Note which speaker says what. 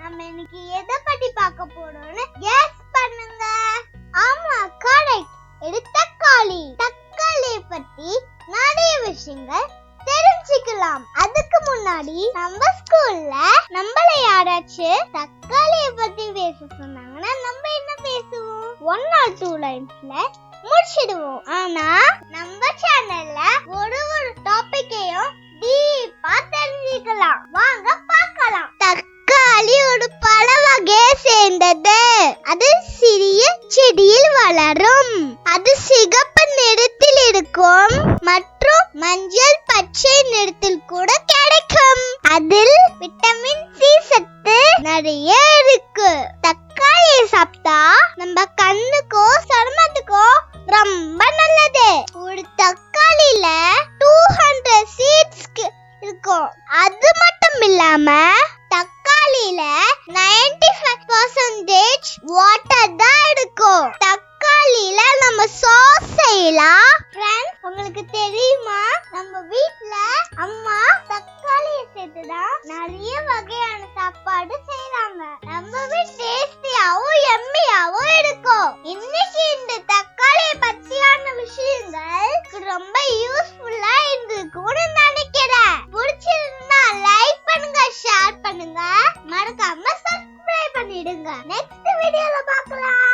Speaker 1: நம்ம இன்னைக்கு எதை பத்தி பார்க்க போறோம்னு கெஸ் பண்ணுங்க. ஆமா, கரெக்ட். இது தக்காளி. தக்காளியை பத்தி நிறைய விஷயங்கள் தெரிஞ்சுக்கலாம். அதுக்கு முன்னாடி நம்ம ஸ்கூல்ல நம்மள யாராச்சும் தக்காளியை பத்தி பேச சொன்னாங்கன்னா நம்ம என்ன பேசுவோம்? 1 or 2 லைன்ஸ்ல முடிச்சிடுவோம். ஆனா நம்ம சேனல்ல ஒரு டாபிக்கையும் டீப்பா தெரிஞ்சுக்கலாம். வாங்க பார்க்கலாம். தக்காளி ஒரு பழ வகையை சேர்ந்தது. அது சிறிய செடியில் வளரும். அது சிகப்பு நிறத்தில் இருக்கும் மற்றும் மஞ்சள் பச்சை நிறத்தில் கூட கிடைக்கும். அதில் விட்டமின் சி சத்து நிறைய இருக்கு. தக்காளியை சாப்பிட்டா நம்ம கண்ணுக்கோ சருமத்துக்கோ ரொம்ப நல்லது. ஒரு தக்காளியில 200 சீட்ஸ் இருக்கும். அது மட்டும் இல்லாம தக்காளியில 95% வாட்டர் தான் இருக்கும். தக்காளியில நம்ம சாஸ் செய்யலாம். ஃப்ரெண்ட்ஸ், உங்களுக்கு தெரியுமா நம்ம வீட்ல அம்மா தக்காளியை சேர்த்துதான் நிறைய வகையான சாப்பாடு செய்றாங்க. ரொம்பவே டேஸ்டியாவும் எம்மியாவும் இருக்கும். இன்னைக்கு இந்த தக்காளியை பத்தியான விஷயங்கள் ரொம்ப யூஸ்ஃபுல்லா இருந்திருக்கும்னு நினைக்கிறேன். பிடிச்சிருந்தா லைக் பண்ணுங்க, ஷேர் பண்ணுங்க, மறக்காம சப்ஸ்கிரைப் பண்ணிடுங்க. நெக்ஸ்ட் வீடியோல பார்க்கலாம்.